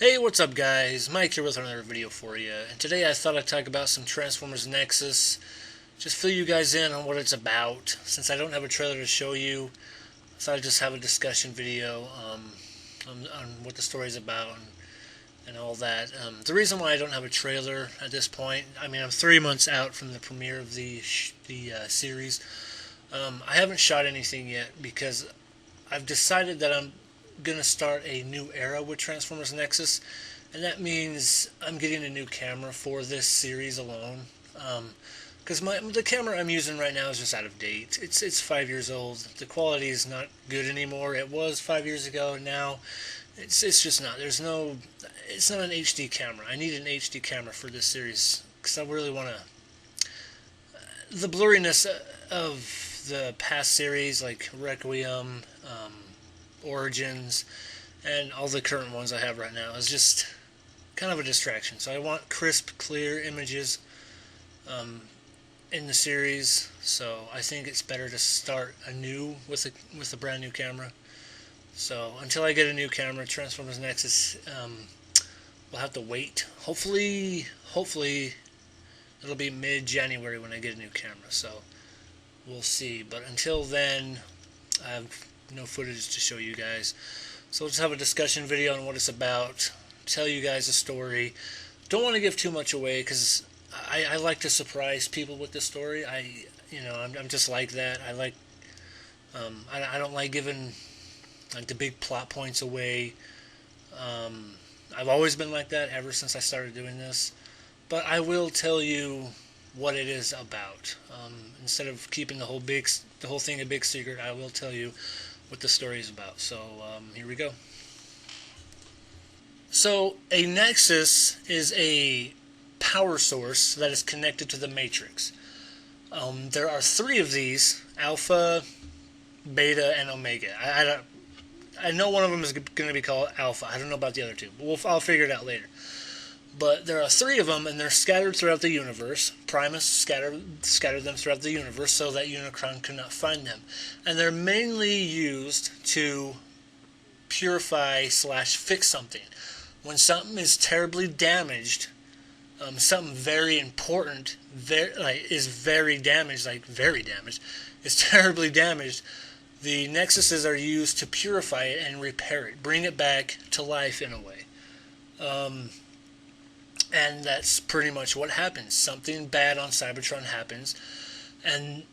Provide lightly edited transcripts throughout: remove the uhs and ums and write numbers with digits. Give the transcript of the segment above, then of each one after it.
Hey, what's up guys? Mike here with another video for you. And today I thought I'd talk about some Transformers Nexus. Just fill you guys in on what it's about. Since I don't have a trailer to show you, I thought I'd just have a discussion video on what the story's about and all that. The reason why I don't have a trailer at this point, I mean I'm 3 months out from the premiere of the series. I haven't shot anything yet because I've decided that I'm going to start a new era with Transformers Nexus, and that means I'm getting a new camera for this series alone. Because the camera I'm using right now is just out of date. It's 5 years old. The quality is not good anymore. It was 5 years ago. Now it's just not. It's not an HD camera. I need an HD camera for this series because I really want to. The blurriness of the past series like Requiem, Origins, and all the current ones I have right now is just kind of a distraction. So I want crisp, clear images in the series. So I think it's better to start anew with a brand new camera. So until I get a new camera, Transformers Nexus, we'll have to wait. Hopefully it'll be mid-January when I get a new camera. So we'll see. But until then, I have no footage to show you guys. So let's have a discussion video on what it's about, tell you guys the story. Don't want to give too much away because I like to surprise people with the story. I'm just like that. I don't like giving like the big plot points away. I've always been like that ever since I started doing this. But I will tell you what it is about. Instead of keeping the whole thing a big secret, I will tell you what the story is about. So here we go. So a Nexus is a power source that is connected to the Matrix. There are three of these: Alpha, Beta, and Omega. I know one of them is going to be called Alpha. I don't know about the other two, but I'll figure it out later. But there are three of them, and they're scattered throughout the universe. Primus scattered them throughout the universe so that Unicron could not find them. And they're mainly used to purify / fix something. When something is terribly damaged, something very important is very damaged, is terribly damaged, the Nexuses are used to purify it and repair it, bring it back to life in a way. And that's pretty much what happens. Something bad on Cybertron happens, and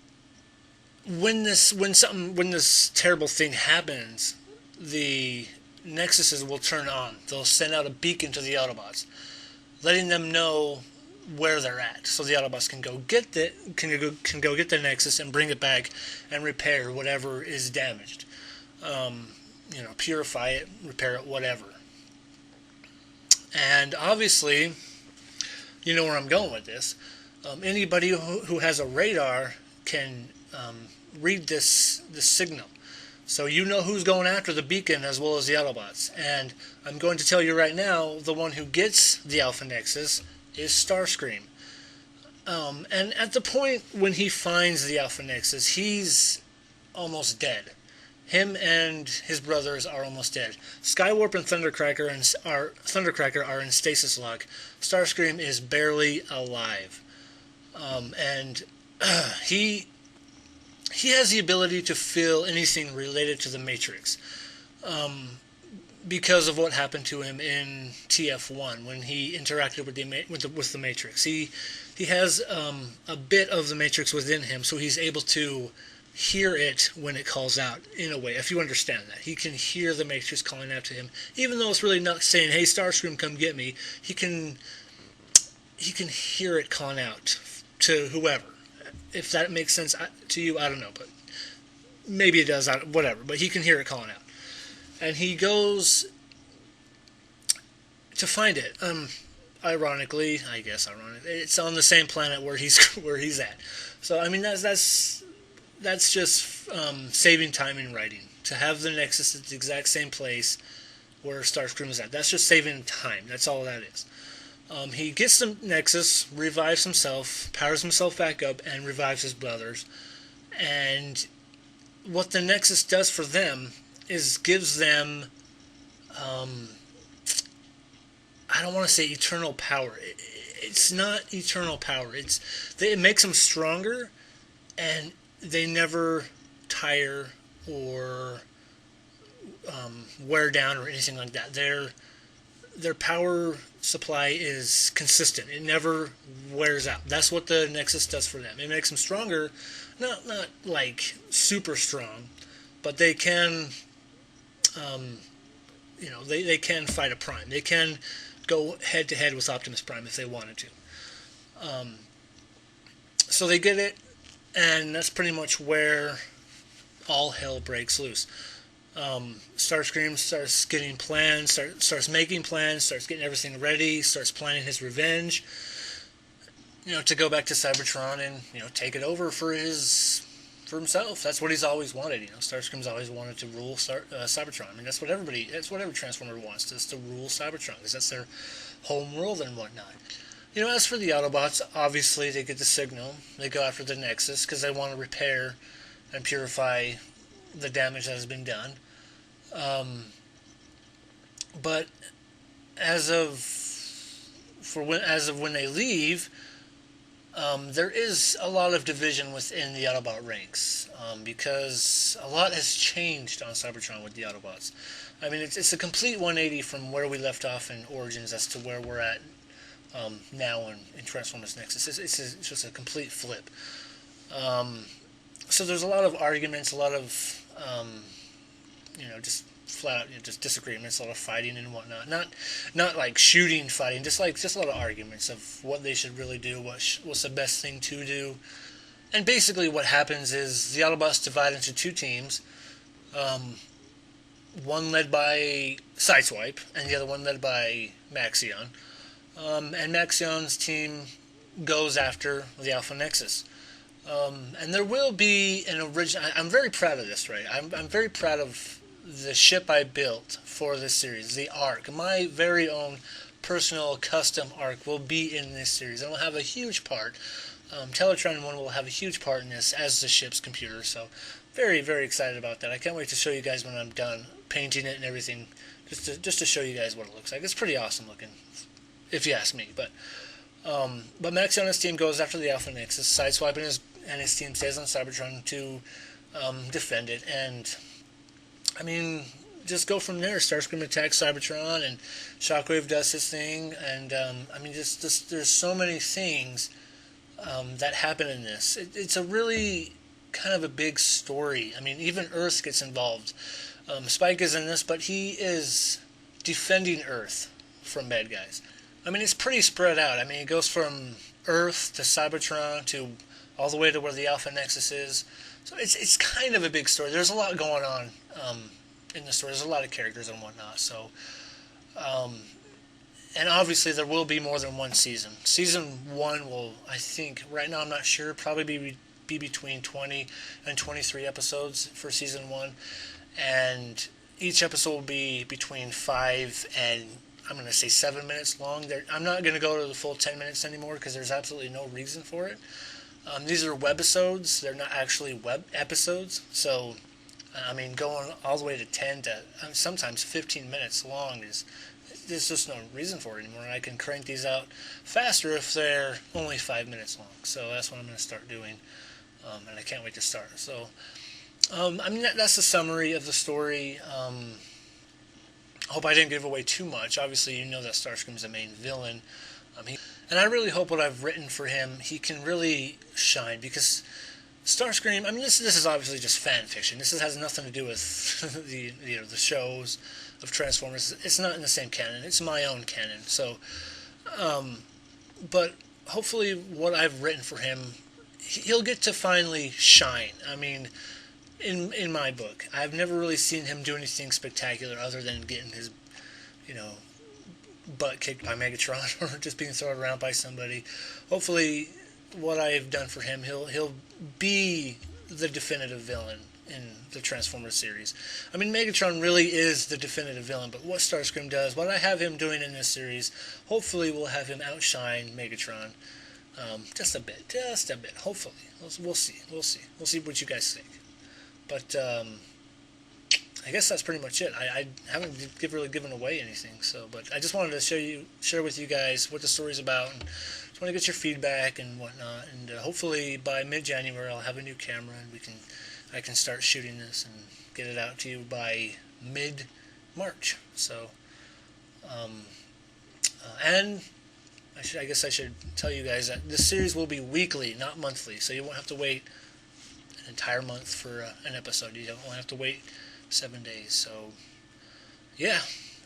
when this terrible thing happens, the Nexuses will turn on. They'll send out a beacon to the Autobots, letting them know where they're at, so the Autobots can go get the Nexus and bring it back and repair whatever is damaged. Purify it, repair it, whatever. And obviously, you know where I'm going with this. Anybody who has a radar can read this signal. So you know who's going after the beacon as well as the Autobots. And I'm going to tell you right now, the one who gets the Alpha Nexus is Starscream. And at the point when he finds the Alpha Nexus, he's almost dead. Him and his brothers are almost dead. Skywarp and Thundercracker are in stasis lock. Starscream is barely alive, and he has the ability to feel anything related to the Matrix, because of what happened to him in TF1 when he interacted with the Matrix. He has a bit of the Matrix within him, so he's able to hear it when it calls out, in a way, if you understand that. He can hear the Matrix calling out to him, even though it's really not saying, hey Starscream, come get me. He can hear it calling out to whoever. If that makes sense to you, I don't know, but maybe it does, whatever, but he can hear it calling out. And he goes to find it. Ironically, it's on the same planet where he's at. So I mean that's just saving time in writing. To have the Nexus at the exact same place where Starscream is at. That's just saving time. That's all that is. He gets the Nexus, revives himself, powers himself back up, and revives his brothers. And what the Nexus does for them is gives them I don't want to say eternal power. It's not eternal power. It makes them stronger, and they never tire or wear down or anything like that. Their power supply is consistent. It never wears out. That's what the Nexus does for them. It makes them stronger, not like super strong, but they can, they can fight a Prime. They can go head to head with Optimus Prime if they wanted to. So they get it, and that's pretty much where all hell breaks loose. Starscream starts getting plans, starts making plans, starts getting everything ready, starts planning his revenge, to go back to Cybertron and, take it over for himself. That's what he's always wanted. Starscream's always wanted to rule Cybertron. I mean, that's what every Transformer wants, just to rule Cybertron, because that's their home world and whatnot. As for the Autobots, obviously they get the signal. They go after the Nexus because they want to repair and purify the damage that has been done. But as of when they leave, there is a lot of division within the Autobot ranks, because a lot has changed on Cybertron with the Autobots. I mean, it's a complete 180 from where we left off in Origins as to where we're at now in Transformers Nexus. It's just a complete flip. So there's a lot of arguments, a lot of just flat out, just disagreements, a lot of fighting and whatnot. Not like shooting fighting, just a lot of arguments of what they should really do, what's the best thing to do. And basically what happens is the Autobots divide into two teams, one led by Sideswipe and the other one led by Maxion. And Maxion's team goes after the Alpha Nexus. And there will be an original. I'm very proud of this, right? I'm very proud of the ship I built for this series, the Ark. My very own personal custom Ark will be in this series. It will have a huge part. Teletron 1 will have a huge part in this as the ship's computer. So very, very excited about that. I can't wait to show you guys when I'm done painting it and everything, just to show you guys what it looks like. It's pretty awesome looking, if you ask me. But Maxion and his team goes after the Alpha Nexus. Sideswipe and his team stays on Cybertron to defend it. And I mean, just go from there. Starscream attacks Cybertron, and Shockwave does his thing. And I mean, just there's so many things that happen in this. It's a really kind of a big story. I mean, even Earth gets involved. Spike is in this, but he is defending Earth from bad guys. I mean, it's pretty spread out. I mean, it goes from Earth to Cybertron to all the way to where the Alpha Nexus is. So it's kind of a big story. There's a lot going on in the story. There's a lot of characters and whatnot. So, and obviously there will be more than one season. Season 1 will, I think, right now I'm not sure, probably be between 20 and 23 episodes for Season 1. And each episode will be between 5 and, I'm going to say, 7 minutes long. I'm not going to go to the full 10 minutes anymore because there's absolutely no reason for it. These are webisodes. They're not actually web episodes. So, I mean, going all the way to 10 to sometimes 15 minutes long there's just no reason for it anymore. I can crank these out faster if they're only 5 minutes long. So that's what I'm going to start doing. And I can't wait to start. So, I mean, that's the summary of the story. I hope I didn't give away too much. Obviously, you know that Starscream's the main villain. And I really hope what I've written for him, he can really shine, because Starscream, I mean, this is obviously just fan fiction. This has nothing to do with the shows of Transformers. It's not in the same canon. It's my own canon. So, but hopefully what I've written for him, he'll get to finally shine. I mean, in my book, I've never really seen him do anything spectacular other than getting his, butt kicked by Megatron or just being thrown around by somebody. Hopefully, what I've done for him, he'll be the definitive villain in the Transformers series. I mean, Megatron really is the definitive villain, but what Starscream does, what I have him doing in this series, hopefully will have him outshine Megatron just a bit. Hopefully, we'll see what you guys think. But I guess that's pretty much it. I haven't really given away anything, so but I just wanted to share with you guys what the story's about, and just want to get your feedback and whatnot. And hopefully by mid-January I'll have a new camera and I can start shooting this and get it out to you by mid-March. So, and I guess I should tell you guys that this series will be weekly, not monthly, so you won't have to wait an entire month for an episode. You don't have to wait 7 days. So, yeah.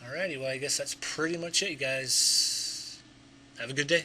Alrighty, well, I guess that's pretty much it, you guys. Have a good day.